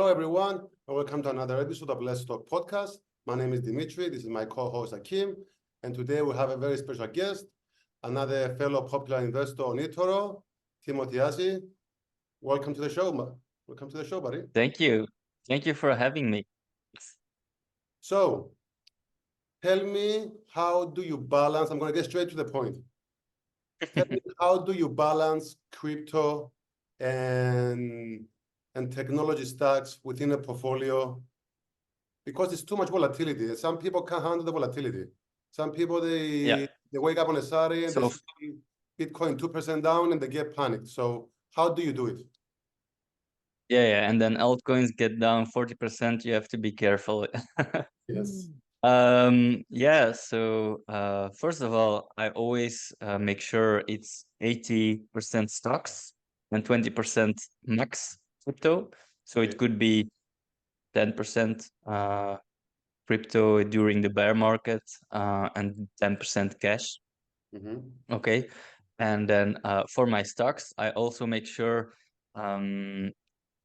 Hello, everyone, and welcome to another episode of Let's Talk Podcast. My name is Dimitri. This is my co-host Akim, and today we have a very special guest, another fellow popular investor on eToro, Timothy Assi. Welcome to the show, welcome to the show, buddy. Thank you. Thank you for having me. So, tell me, how do you balance? I'm going to get straight to the point. Tell me, how do you balance crypto and technology stocks within a portfolio? Because it's too much volatility. Some people can't handle the volatility. Some people, they wake up on a Saturday and they see Bitcoin 2% down and they get panicked. So how do you do it? Yeah, and then altcoins get down 40%. You have to be careful. Yes. So first of all, I always make sure it's 80% stocks and 20% max crypto. So it could be 10% crypto during the bear market and 10% cash. Okay. And then for my stocks, I also make sure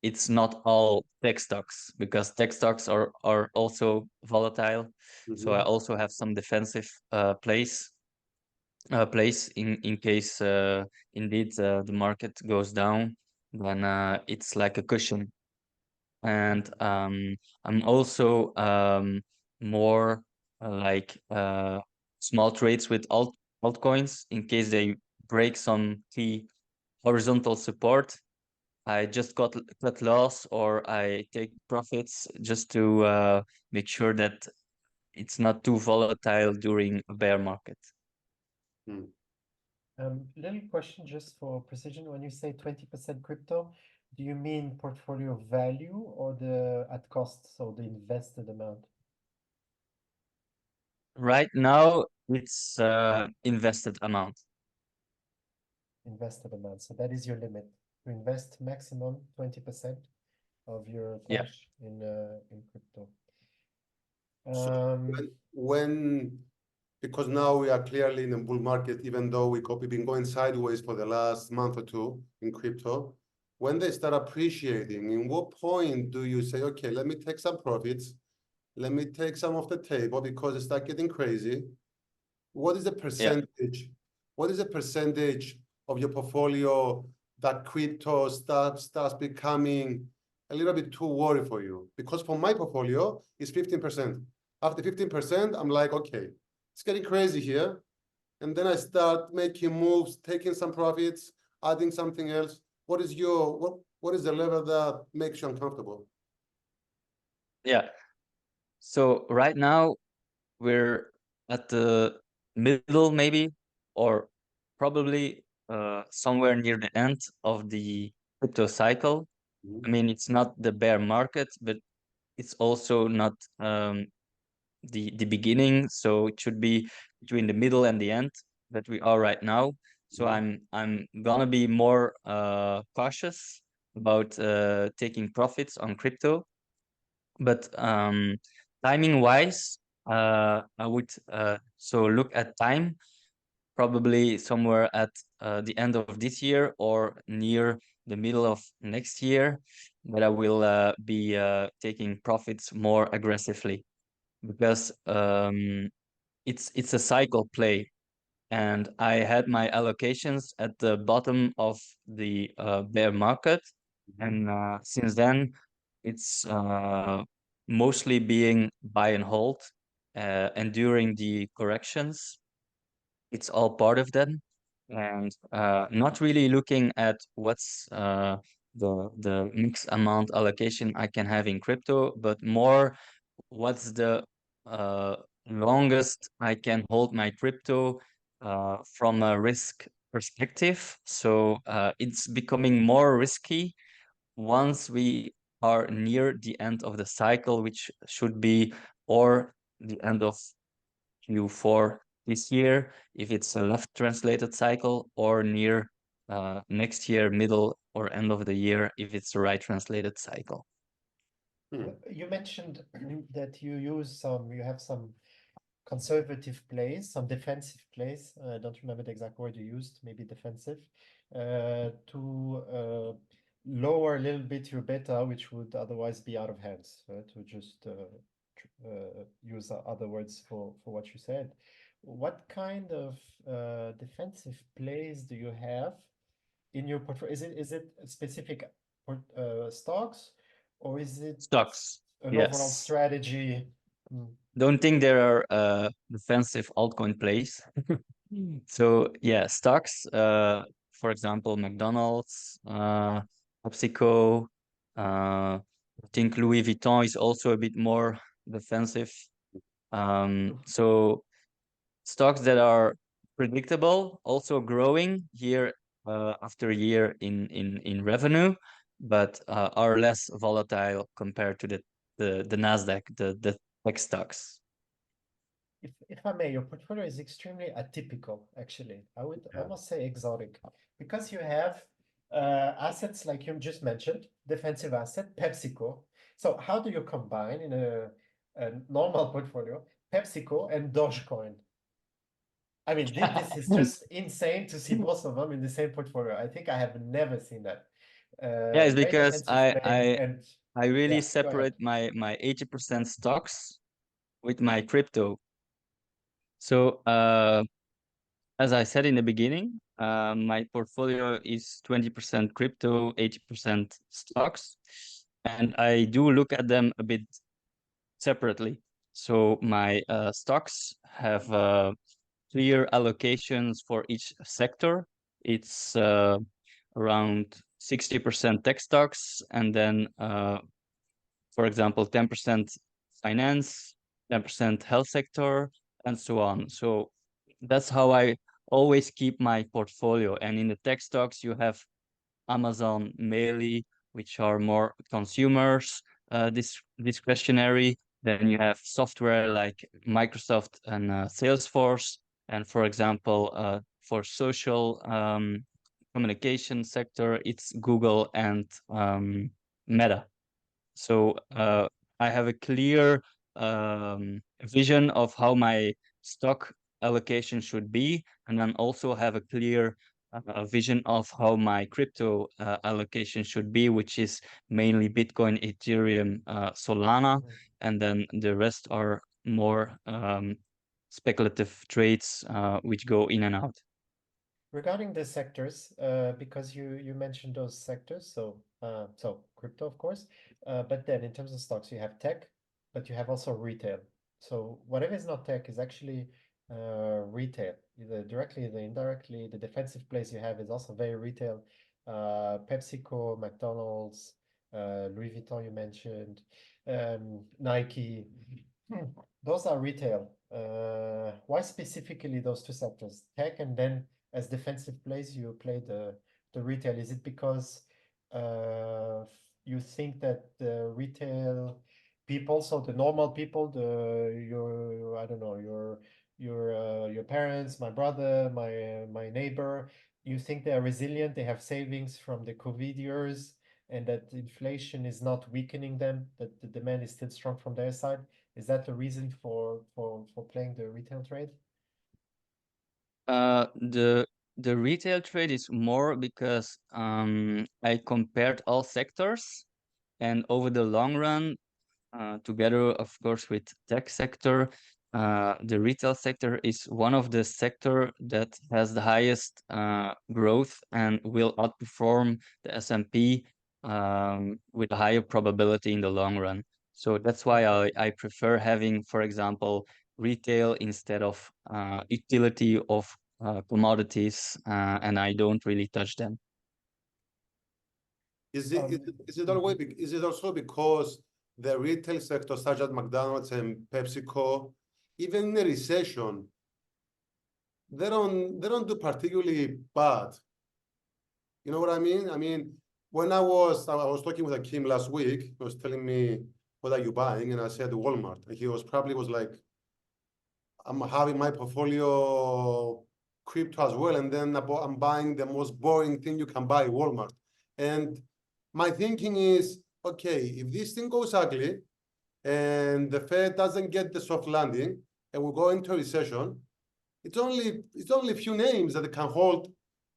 it's not all tech stocks, because tech stocks are also volatile. So I also have some defensive place in case indeed the market goes down, then it's like a cushion. And I'm also more like small trades with altcoins in case they break some key horizontal support. I just cut loss, or I take profits just to make sure that it's not too volatile during a bear market. Little question just for precision. When you say 20% crypto, do you mean portfolio value or the at cost, so the invested amount? Right now, it's invested amount. Invested amount. So that is your limit. To invest maximum 20% of your cash in crypto. So because now we are clearly in a bull market, even though we've been going sideways for the last month or two in crypto, when they start appreciating, in what point do you say, okay, let me take some profits, let me take some off the table because it starts getting crazy? What is the percentage? Yeah. What is the percentage of your portfolio that crypto starts becoming a little bit too worried for you? Because for my portfolio, it's 15%. After 15%, I'm like, okay, it's getting crazy here. And then I start making moves, taking some profits, adding something else. What is the level that makes you uncomfortable? Yeah. So right now we're at the middle, maybe, or probably somewhere near the end of the crypto cycle. I mean, it's not the bear market, but it's also not the beginning. So it should be between the middle and the end that we are right now. So I'm gonna be more cautious about taking profits on crypto. But timing wise, I would so look at time, probably somewhere at the end of this year or near the middle of next year, that I will be taking profits more aggressively, because it's a cycle play, and I had my allocations at the bottom of the bear market, and since then it's mostly being buy and hold, and during the corrections it's all part of them, and not really looking at what's the mix amount allocation I can have in crypto, but more what's the longest I can hold my crypto from a risk perspective. So it's becoming more risky once we are near the end of the cycle, which should be or the end of Q4 this year, if it's a left translated cycle, or near next year, middle or end of the year, if it's the right translated cycle. You mentioned that you have some conservative plays, some defensive plays. I don't remember the exact word you used, maybe defensive, to lower a little bit your beta, which would otherwise be out of hands, to just use other words for what you said. What kind of defensive plays do you have in your portfolio? Is it specific stocks, or is it Stocks, an overall yes. strategy? Don't think there are defensive altcoin plays. So yeah, stocks, for example, McDonald's, PepsiCo, I think Louis Vuitton is also a bit more defensive. So stocks that are predictable, also growing year after year in revenue, but are less volatile compared to the Nasdaq, the tech stocks. If I may, your portfolio is extremely atypical, actually. I would almost say exotic, because you have assets like you just mentioned, defensive asset, PepsiCo. So how do you combine in a normal portfolio PepsiCo and Dogecoin? I mean, this is just insane to see both of them in the same portfolio. I think I have never seen that. Yeah, it's Very because defensive play, and I really yeah, go separate ahead. my 80% stocks with my crypto. So as I said in the beginning, my portfolio is 20% crypto, 80% stocks, and I do look at them a bit separately. So my stocks have clear allocations for each sector. It's around 60% tech stocks, and then, for example, 10% finance, 10% health sector, and so on. So that's how I always keep my portfolio. And in the tech stocks, you have Amazon, Meili, which are more consumers discretionary. Then you have software like Microsoft and Salesforce. And for example, for social communication sector, it's Google and Meta. So I have a clear vision of how my stock allocation should be, and then also have a clear vision of how my crypto allocation should be, which is mainly Bitcoin, Ethereum, Solana, and then the rest are more speculative trades which go in and out. Regarding the sectors, because you mentioned those sectors, so crypto, of course, but then in terms of stocks, you have tech, but you have also retail. So whatever is not tech is actually retail, either directly, either indirectly. The defensive place you have is also very retail. PepsiCo, McDonald's, Louis Vuitton you mentioned, Nike. Those are retail. Why specifically those two sectors, tech, and then as defensive plays you play the retail? Is it because you think that the retail people, so the normal people, your I don't know, your parents, my brother, my neighbor, you think they are resilient, they have savings from the COVID years, and that inflation is not weakening them, that the demand is still strong from their side? Is that the reason for playing the retail trade? The retail trade is more because I compared all sectors, and over the long run, together of course with tech sector, the retail sector is one of the sector that has the highest growth and will outperform the S&P with a higher probability in the long run. So that's why I prefer having, for example, retail instead of utility of commodities, and I don't really touch them. Is it that way? Is it also because the retail sector, such as McDonald's and PepsiCo, even in a recession, they don't do particularly bad? You know what I mean? I mean, when I was talking with Akim last week, he was telling me, what are you buying? And I said Walmart. And he was like, I'm having my portfolio crypto as well, and then I'm buying the most boring thing you can buy, Walmart. And my thinking is, okay, if this thing goes ugly and the Fed doesn't get the soft landing and we go into a recession, it's only a few names that can hold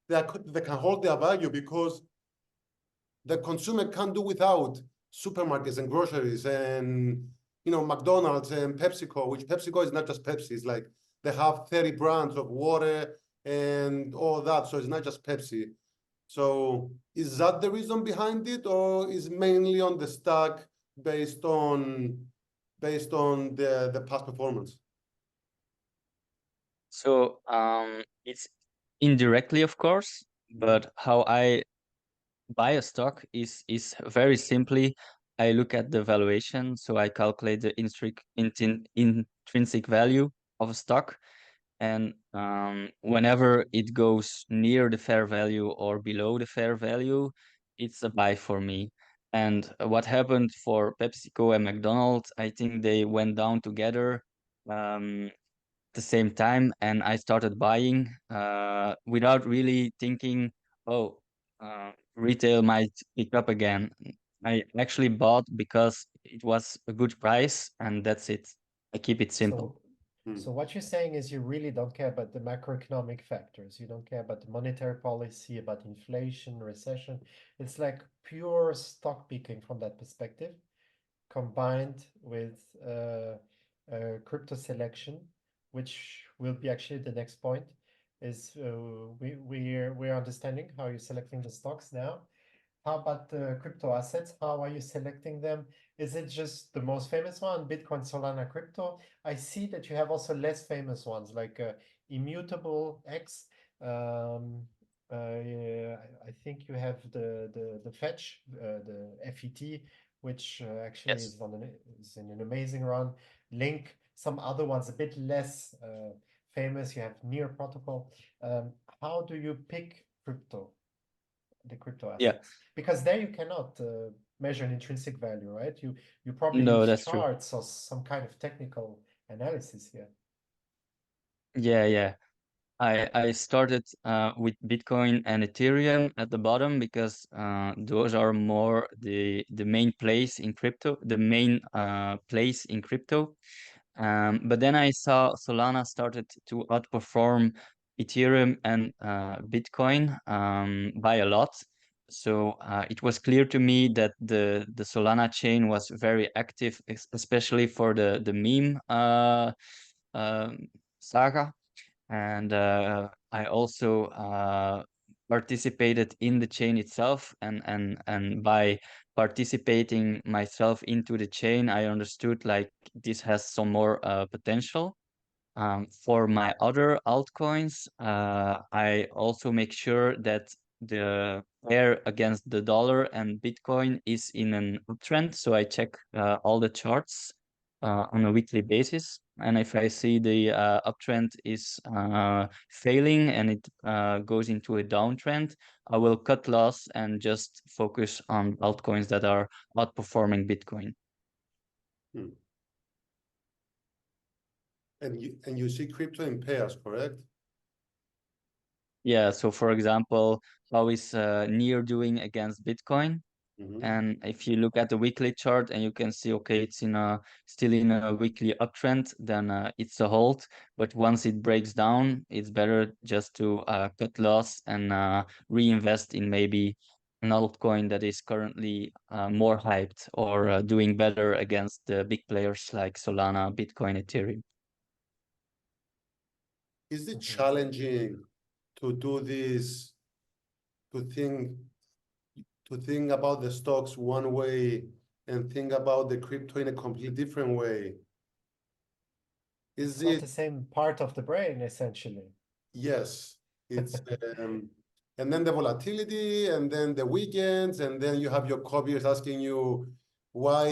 their value, because the consumer can't do without supermarkets and groceries and McDonald's and PepsiCo, which PepsiCo is not just Pepsi. It's like they have 30 brands of water and all that. So it's not just Pepsi. So is that the reason behind it, or is mainly on the stock based on the past performance? So it's indirectly, of course, but how I buy a stock is very simply, I look at the valuation, so I calculate the intrinsic value of a stock, and whenever it goes near the fair value or below the fair value, it's a buy for me. And what happened for PepsiCo and McDonald's, I think they went down together the same time, and I started buying without really thinking, oh, retail might pick up again. I actually bought because it was a good price, and that's it. I keep it simple. So what you're saying is you really don't care about the macroeconomic factors. You don't care about the monetary policy, about inflation, recession. It's like pure stock picking from that perspective, combined with crypto selection, which will be actually the next point. Is we're understanding how you're selecting the stocks now. How about the crypto assets? How are you selecting them? Is it just the most famous one, Bitcoin, Solana, crypto? I see that you have also less famous ones like Immutable X. Yeah, I think you have the Fetch, the FET, which actually Yes. is in an amazing run. Link, some other ones a bit less famous. You have Near Protocol. How do you pick the crypto Yeah. assets? Because there you cannot measure an intrinsic value, right? You probably No, use that's true. charts or some kind of technical analysis here. Yeah. I started with Bitcoin and Ethereum at the bottom because those are more the main place in crypto, the main place in crypto. But then I saw Solana started to outperform Ethereum and Bitcoin by a lot. So it was clear to me that the Solana chain was very active, especially for the meme saga. And I also participated in the chain itself, and by participating myself into the chain, I understood like this has some more potential. For my other altcoins, I also make sure that the pair against the dollar and Bitcoin is in an uptrend. So I check all the charts on a weekly basis. And if I see the uptrend is failing and it goes into a downtrend, I will cut loss and just focus on altcoins that are outperforming Bitcoin. And you see crypto in pairs, correct? Yeah, so for example, how is Near doing against Bitcoin? And if you look at the weekly chart and you can see, okay, it's still in a weekly uptrend, then it's a hold. But once it breaks down, it's better just to cut loss and reinvest in maybe an altcoin that is currently more hyped or doing better against the big players like Solana, Bitcoin, Ethereum. Is it challenging to do this, to think about the stocks one way and think about the crypto in a completely different way? It's Is not it? the same part of the brain, essentially. Yes, it's and then the volatility, and then the weekends, and then you have your copiers asking you why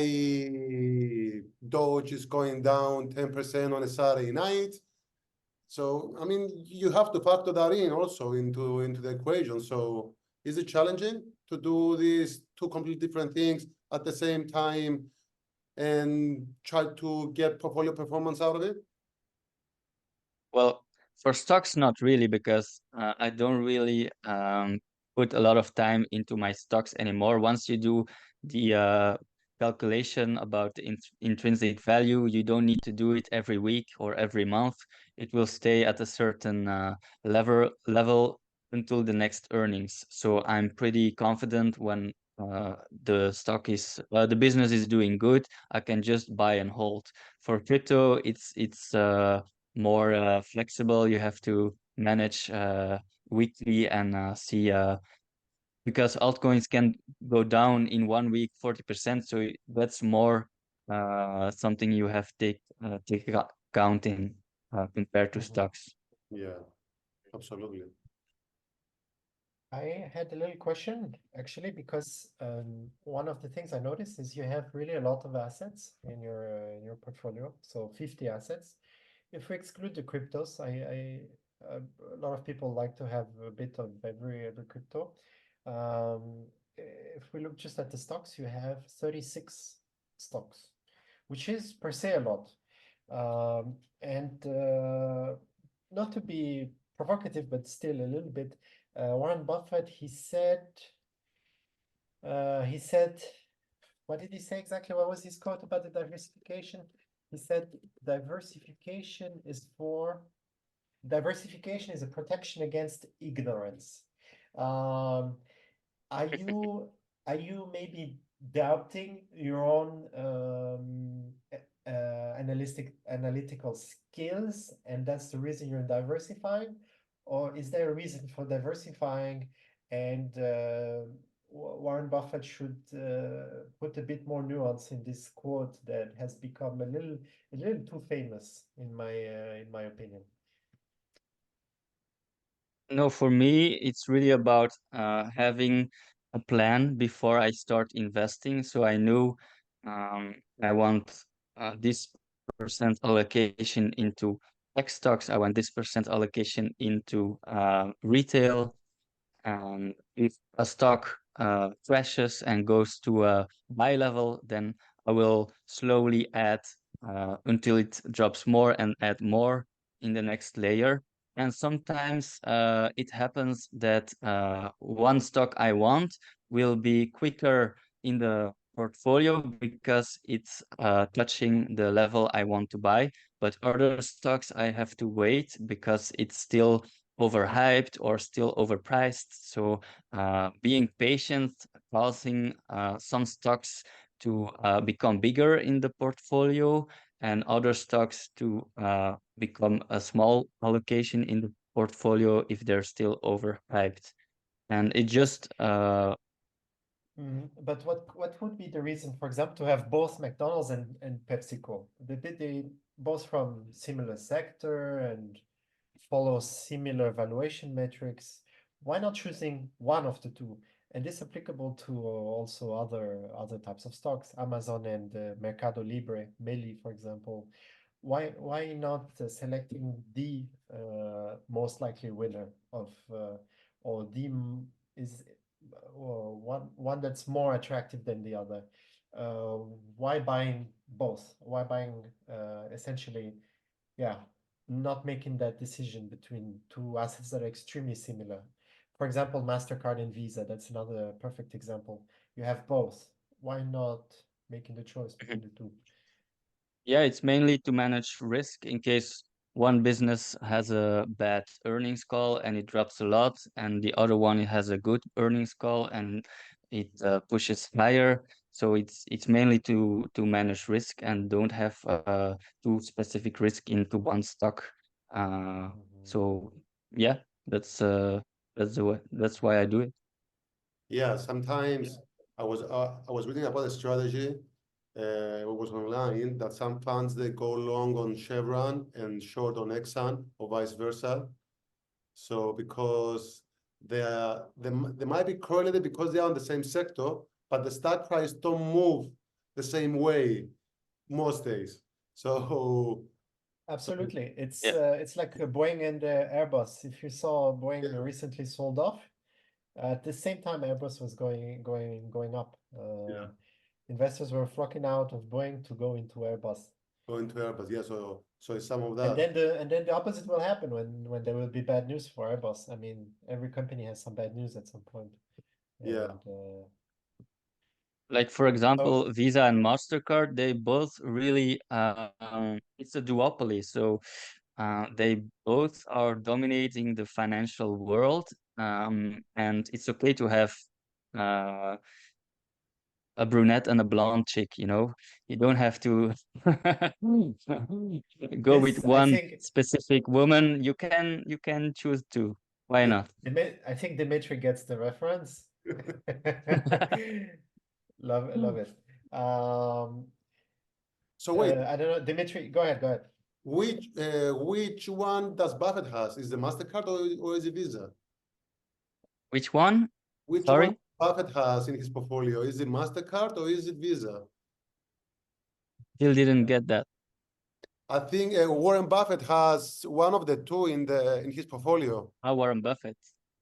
Doge is going down 10% on a Saturday night. So, I mean, you have to factor that in also into the equation. So, is it challenging to do these two completely different things at the same time and try to get portfolio performance out of it? Well, for stocks, not really, because I don't really put a lot of time into my stocks anymore. Once you do the calculation about the intrinsic value, you don't need to do it every week or every month. It will stay at a certain level until the next earnings. So I'm pretty confident when the stock is the business is doing good, I can just buy and hold. For crypto, it's more flexible. You have to manage weekly and see because altcoins can go down in 1 week 40%. So that's more something you have take account in compared to stocks. Yeah, absolutely. I had a little question actually because one of the things I noticed is you have really a lot of assets in your portfolio, so 50 assets. If we exclude the cryptos, a lot of people like to have a bit of every crypto. If we look just at the stocks, you have 36 stocks, which is per se a lot. And not to be provocative, but still a little bit. Warren Buffett, he said, what did he say exactly? What was his quote about the diversification? He said, diversification is a protection against ignorance. Are you maybe doubting your own analytical skills, and that's the reason you're diversifying? Or is there a reason for diversifying and Warren Buffett should put a bit more nuance in this quote that has become a little too famous in my opinion? No, for me, it's really about having a plan before I start investing. So I know I want this percent allocation into tech stocks. I want this percent allocation into retail. If a stock crashes and goes to a buy level, then I will slowly add until it drops more and add more in the next layer. And sometimes it happens that one stock I want will be quicker in the portfolio because it's touching the level I want to buy. But other stocks I have to wait because it's still overhyped or still overpriced. So being patient, causing some stocks to become bigger in the portfolio and other stocks to become a small allocation in the portfolio if they're still overhyped. And it just But what would be the reason, for example, to have both McDonald's and PepsiCo? They both from similar sector and follow similar valuation metrics. Why not choosing one of the two? And this applicable to also other types of stocks, Amazon and Mercado Libre, Meli, for example. Why not selecting the most likely winner of or the is one that's more attractive than the other? Why buying both? Why buying essentially, yeah, not making that decision between two assets that are extremely similar? For example, MasterCard and Visa, that's another perfect example. You have both. Why not making the choice between the two? Yeah, it's mainly to manage risk in case one business has a bad earnings call and it drops a lot, and the other one has a good earnings call and it pushes higher. So it's mainly to manage risk and don't have too specific risk into one stock. So yeah, that's why I do it. Yeah, sometimes I was reading about a strategy, it was online, that some funds they go long on Chevron and short on Exxon or vice versa. So because they might be correlated because they are in the same sector, but the stock price don't move the same way most days. So Absolutely. Yeah. It's like Boeing and Airbus. If you saw Boeing recently sold off, at the same time Airbus was going up. yeah, Investors were flocking out of Boeing to go into Airbus. going to Airbus, yeah. So it's some of And that. then the opposite will happen when there will be bad news for Airbus. I mean, every company has some bad news at some point. Yeah, And Like for so example, Visa and MasterCard, they both really it's a duopoly. So they both are dominating the financial world, and it's okay to have uh, a brunette and a blonde chick, you know. You don't have to go with This, I one think, specific woman. You can choose two. Why not? I think Dimitri gets the reference. Love it. So wait, I don't know, Dimitri, go ahead. which one does Buffett has? Is the MasterCard or is it Visa? Which one? Which one Sorry? Buffett has in his portfolio? Is it MasterCard or is it Visa? Still didn't get that. I think Warren Buffett has one of the two in his portfolio. How Warren Buffett?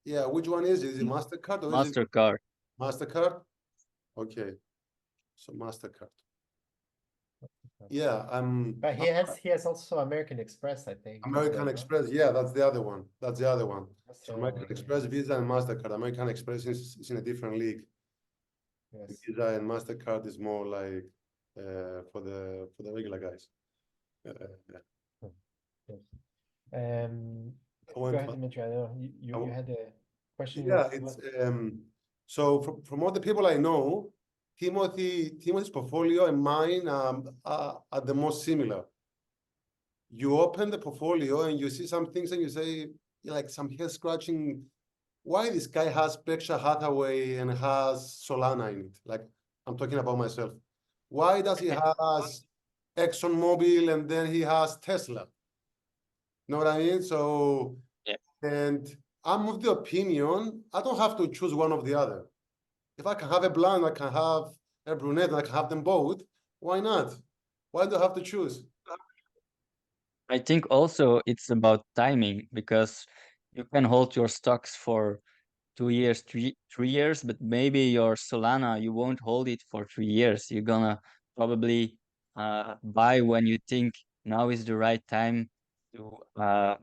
Yeah, which one is it? Is it MasterCard or is it Mastercard. MasterCard? Okay, so MasterCard. Yeah, But he has also American Express, I think. as American well, no? Express. Yeah, that's the other one. That's the other one. That's the So other American one, Express, yes. Visa, and MasterCard. American Express is in a different league. Yes. Visa and MasterCard is more like for the regular guys. Yes. Um, I Go went ahead, to- Dimitri. I know you had a question. Yeah, it's so from all the people I know, Timothy's portfolio and mine are the most similar. You open the portfolio and you see some things and you say, like some head scratching, why this guy has Berkshire Hathaway and has Solana in it? Like I'm talking about myself. Why does he has ExxonMobil and then he has Tesla? Know what I mean? So, Yeah. and I'm of the opinion, I don't have to choose one of the other. If I can have a blonde, I can have a brunette, and I can have them both. Why not? Why do I have to choose? I think also it's about timing because you can hold your stocks for 2 years, 3 years, but maybe your Solana, you won't hold it for 3 years. You're gonna probably buy when you think now is the right time to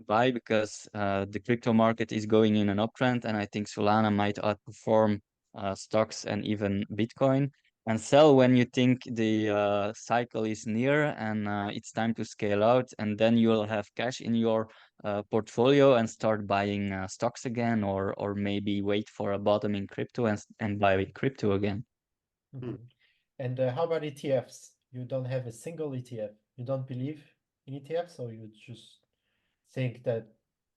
buy because the crypto market is going in an uptrend, and I think Solana might outperform stocks and even Bitcoin. And sell when you think the cycle is near and it's time to scale out, and then you'll have cash in your portfolio and start buying stocks again, or maybe wait for a bottom in crypto and buy crypto again. Mhm. And how about ETFs? You don't have a single ETF. You don't believe in ETFs, or you just think that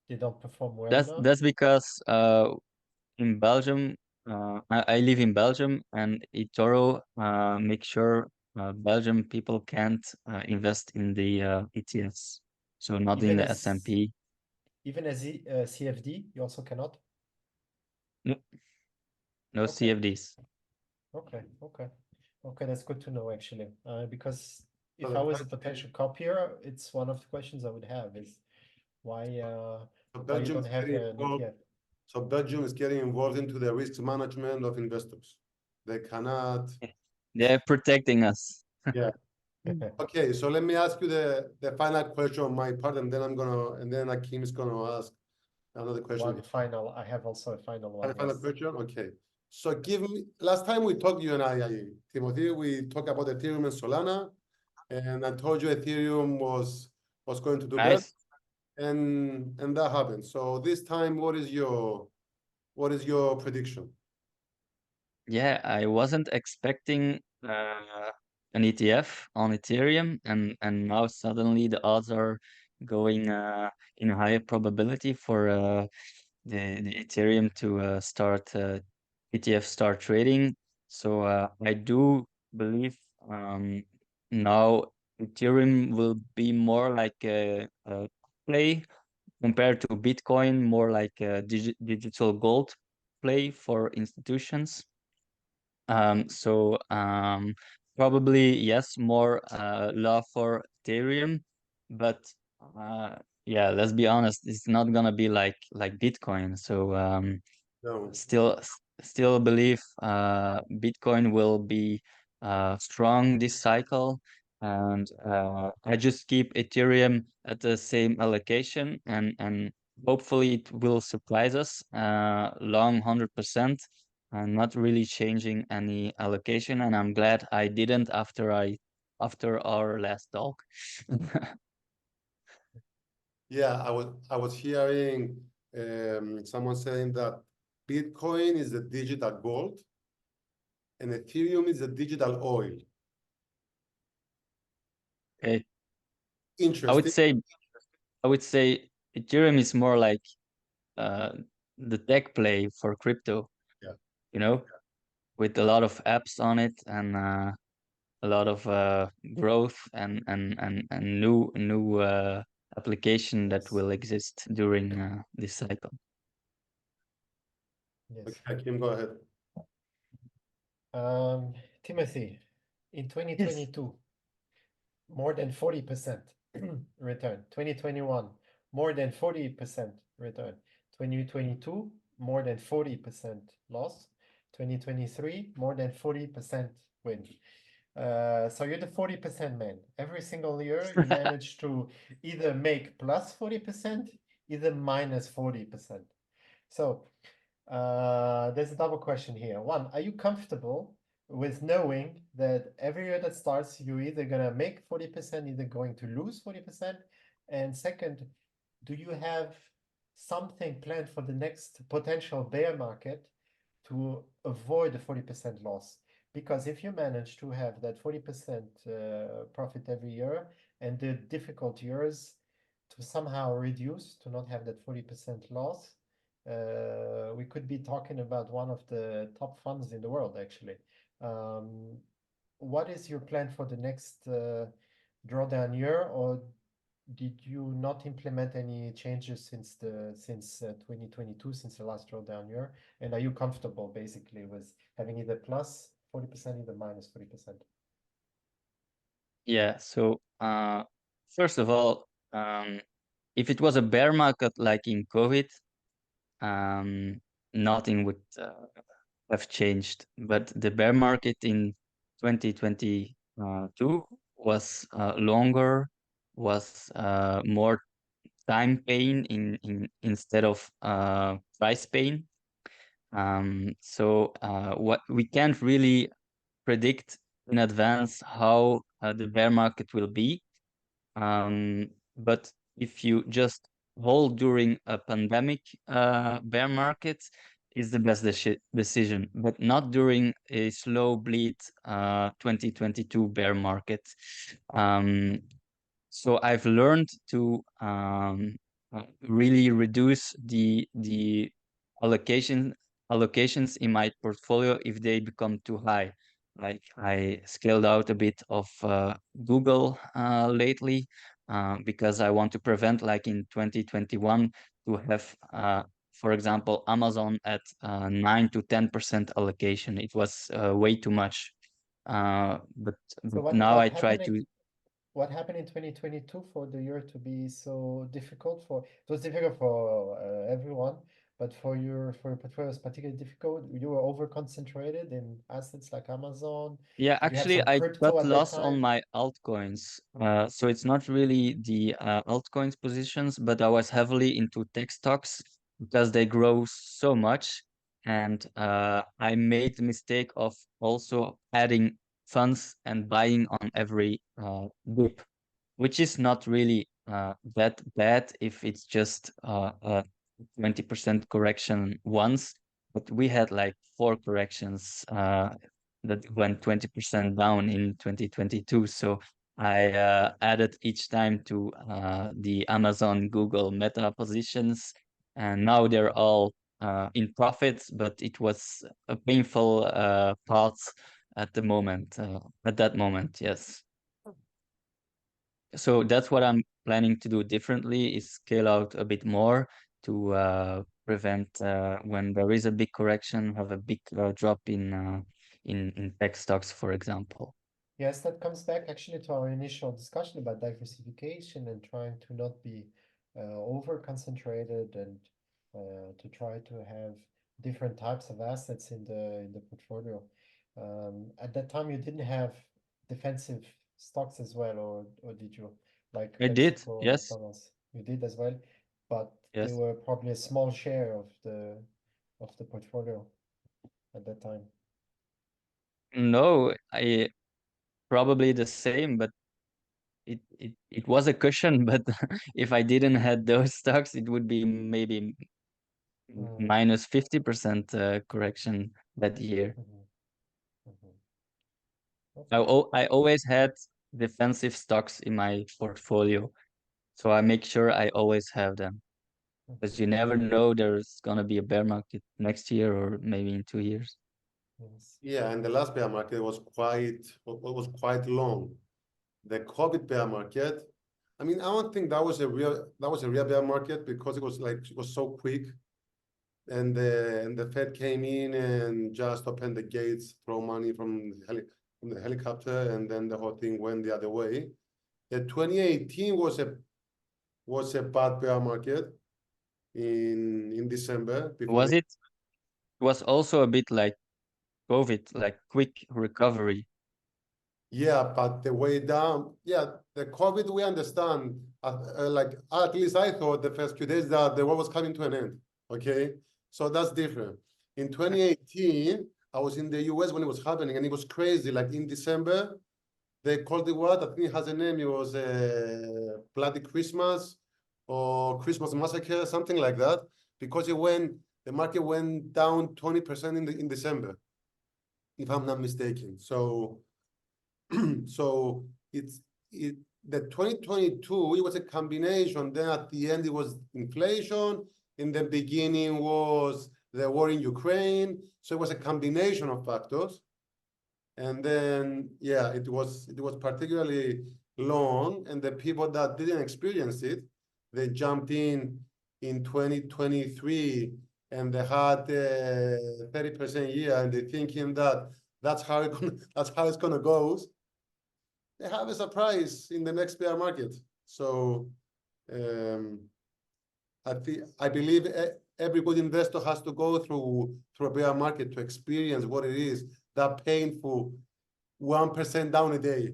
they don't perform well That's enough? that's because in Belgium, I live in Belgium, and eToro make sure Belgium people can't invest in the ETFs, so not in Even the as S&P. CFD, you also cannot? No, no Okay. CFDs. Okay, that's good to know actually. Because if So I was a potential copier, it's one of the questions I would have is why you Belgium don't is have getting an involved. ETF? So Belgium is getting involved into the risk management of investors. They cannot. They're protecting us. Yeah. Okay, so let me ask you the final question on my part, and then Akim is gonna ask another question. I have also a final one, Final yes. question. Okay. So give me. Last time we talked, you and I, Timothy, we talked about Ethereum and Solana, and I told you Ethereum was going to do better, Nice. and that happened. So this time, what is your prediction? Yeah, I wasn't expecting an ETF on Ethereum, and now suddenly the odds are going in a higher probability for the Ethereum to start ETF start trading. So I do believe now Ethereum will be more like a play compared to Bitcoin, more like a digital gold play for institutions. So probably yes, more love for Ethereum, but uh, yeah, let's be honest, it's not gonna be like Bitcoin. So No. still believe Bitcoin will be strong this cycle, and I just keep Ethereum at the same allocation, and hopefully it will surprise us long 100%. I'm not really changing any allocation, and I'm glad I didn't after our last talk. Yeah, I was hearing someone saying that Bitcoin is the digital gold, and Ethereum is a digital oil. Okay. Interesting. I would say Ethereum is more like the tech play for crypto. Yeah. You know, with a lot of apps on it and a lot of growth and new application that will exist during this cycle. Yes. Okay, Akim, go ahead. Timothy, in 2022, more than 40% return. 2021, more than 40% return. 2022, more than 40% loss. 2023, more than 40% win. So you're the 40% man. Every single year, you manage to either make plus 40%, either minus 40%. So there's a double question here. One, are you comfortable with knowing that every year that starts, you're either gonna make 40%, either going to lose 40%? And second, do you have something planned for the next potential bear market to avoid the 40% loss? Because if you manage to have that 40% profit every year and the difficult years to somehow reduce, to not have that 40% loss, we could be talking about one of the top funds in the world, actually. What is your plan for the next drawdown year, or did you not implement any changes since 2022, since the last drawdown year? And are you comfortable basically with having either plus 40%, either minus 40%? Yeah. So first of all, if it was a bear market like in COVID, nothing would have changed. But the bear market in 2022 was longer, was more time pain instead of price pain. So what we can't really predict in advance how the bear market will be. But if you just hold during a pandemic bear market is the best decision, but not during a slow bleed 2022 bear market. So I've learned to really reduce the allocations in my portfolio if they become too high. Like I scaled out a bit of Google lately because I want to prevent, like in 2021, to have, for example, Amazon at 9 to 10% allocation. It was way too much. But So now I try to. What happened in 2022 for the year to be so difficult for, it was difficult for everyone, but for your portfolio was particularly difficult. You were over concentrated in assets like Amazon. Yeah, Did you have actually, some I crypto got at that lost on time? my altcoins. So it's not really the altcoins positions, but I was heavily into tech stocks because they grow so much. And I made the mistake of also adding funds and buying on every dip, which is not really that bad if it's just a 20% correction once. But we had like 4 corrections that went 20% down in 2022. So I added each time to the Amazon, Google, Meta positions, and now they're all in profits. But it was a painful path at the moment. At that moment, yes. So that's what I'm planning to do differently: is scale out a bit more to prevent when there is a big correction, have a big drop in tech stocks, for example. Yes, that comes back actually to our initial discussion about diversification and trying to not be over concentrated and to try to have different types of assets in the portfolio. At that time, you didn't have defensive stocks as well, or did you? Like I did, PepsiCo, yes, McDonald's, you did as well, but they yes. were probably a small share of the portfolio at that time. No, I probably the same, but it was a cushion. But if I didn't had those stocks, it would be maybe Mm, minus 50% correction that year. mhm, mhm. I always had defensive stocks in my portfolio, so I make sure I always have them. Because you never know, there's gonna be a bear market next year or maybe in 2 years. Yes. Yeah, and the last bear market was quite long. The COVID bear market, I mean, I don't think that was a real bear market because it was so quick, and the Fed came in and just opened the gates, throw money from the helicopter, and then the whole thing went the other way. The 2018 was a bad bear market in December before Was it? It was also a bit like COVID, like quick recovery. Yeah, but the way down, yeah, the COVID, we understand. Like at least I thought the first few days that the war was coming to an end. Okay, so that's different. In 2018, I was in the US when it was happening, and it was crazy. Like in December, they called it what? I think it has a name. It was Bloody Christmas or Christmas Massacre, something like that, because the market went down 20% in December, if I'm not mistaken. So. So the 2022, it was a combination. Then at the end, it was inflation. In the beginning was the war in Ukraine. So it was a combination of factors. And then, yeah, it was particularly long. And the people that didn't experience it, they jumped in 2023 and they had a 30% year, and they're thinking that that's how it's gonna go. They have a surprise in the next bear market. So um, I believe every good investor has to go through a bear market to experience what it is, that painful 1% down a day,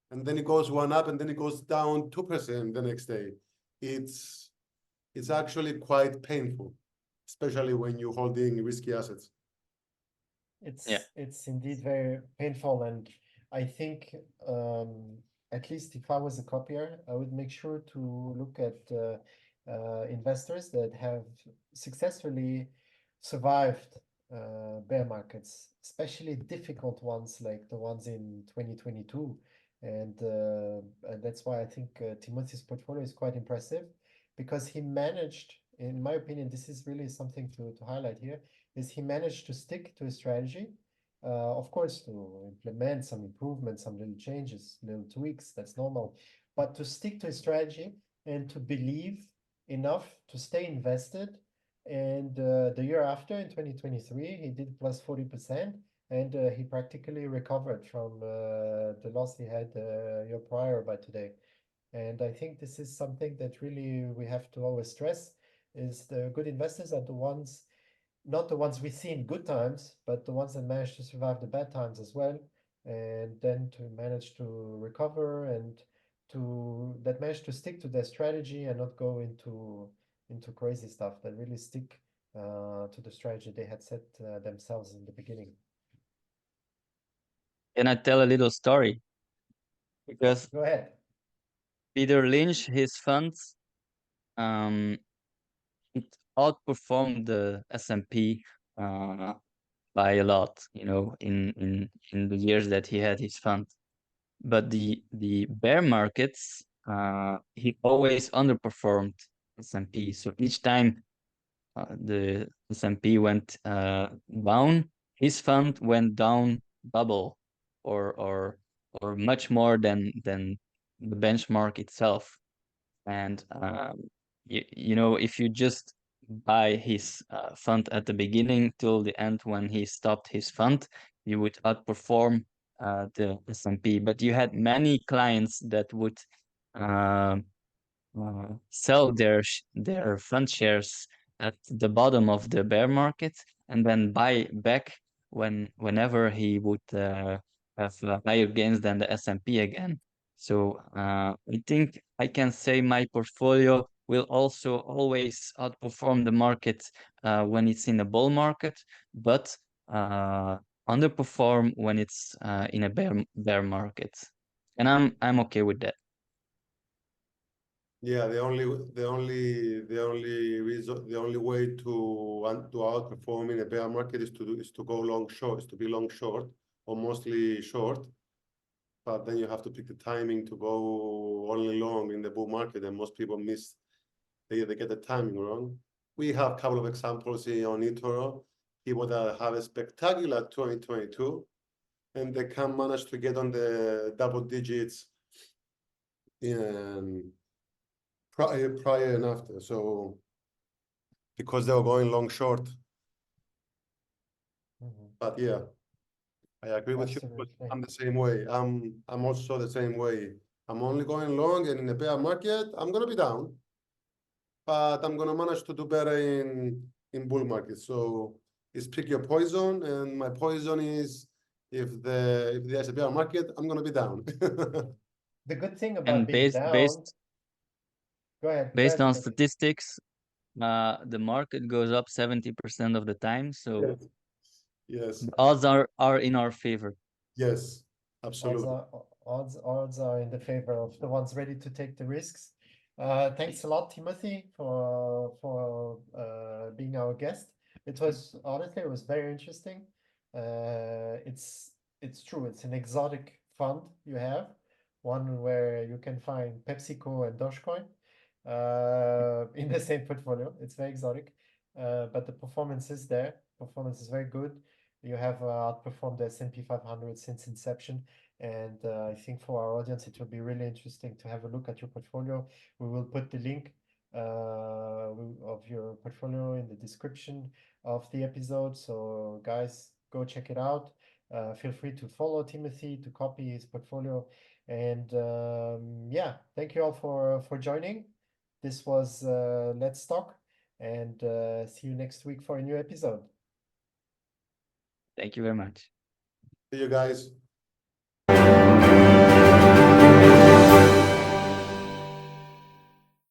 and then it goes one up, and then it goes down 2% the next day. It's actually quite painful, especially when you're holding risky assets. It's indeed very painful, and I think at least if I was a copier, I would make sure to look at investors that have successfully survived bear markets, especially difficult ones like the ones in 2022. And that's why I think Timothy's portfolio is quite impressive, because he managed, in my opinion, this is really something to highlight here, is he managed to stick to a strategy, of course, to implement some improvements, some little changes, little tweaks, that's normal, but to stick to a strategy and to believe enough to stay invested. And the year after, in 2023, he did plus 40%, and he practically recovered from the loss he had year prior by today. And I think this is something that really we have to always stress, is the good investors are the ones, not the ones we see in good times, but the ones that manage to survive the bad times as well, and then to manage to recover, and that manage to stick to their strategy and not go into crazy stuff, that really stick to the strategy they had set themselves in the beginning. Can I tell a little story? Because Go ahead. Peter Lynch, his funds, it outperformed the S&P by a lot, in the years that he had his fund. But the bear markets, he always underperformed S&P. So each time the S&P went down, his fund went down double or much more than the benchmark itself. And if you just buy his fund at the beginning till the end when he stopped his fund, you would outperform the S&P. But you had many clients that would sell their fund shares at the bottom of the bear market and then buy back whenever he would have higher gains than the S&P again. So I think I can say my portfolio will also always outperform the market when it's in a bull market, but underperform when it's in a bear market. And I'm okay with that. Yeah, the only way to outperform in a bear market is to go long short, is to be long short or mostly short. but then you have to pick the timing to go only long in the bull market, and most people miss. They get the timing wrong. We have a couple of examples here on eToro, people that have a spectacular 2022, and they can manage to get on the double digits in prior and after. So because they were going long short. But yeah, I agree with you. But Absolutely. I'm the same way. I'm also the same way. I'm only going long, and in the bear market, I'm gonna be down, but I'm gonna manage to do better in bull market. So it's pick your poison, and my poison is if there's a bear market, I'm gonna be down. The good thing about And being down. Go ahead. based on Timothy. statistics, the market goes up 70% of the time, so Yes. Yes. the odds are in our favor. Yes. Absolutely. Odds are in the favor of the ones ready to take the risks. Thanks a lot, Timothy, for being our guest. It was very interesting. It's true. It's an exotic fund you have, one where you can find PepsiCo and Dogecoin in the same portfolio. It's very exotic, but the performance is there. Performance is very good. You have outperformed the S&P 500 since inception. And I think for our audience, it will be really interesting to have a look at your portfolio. We will put the link of your portfolio in the description of the episode. So guys, go check it out. Feel free to follow Timothy, to copy his portfolio. And yeah, thank you all for joining. This was Let's Talk, and see you next week for a new episode. Thank you very much. See you guys.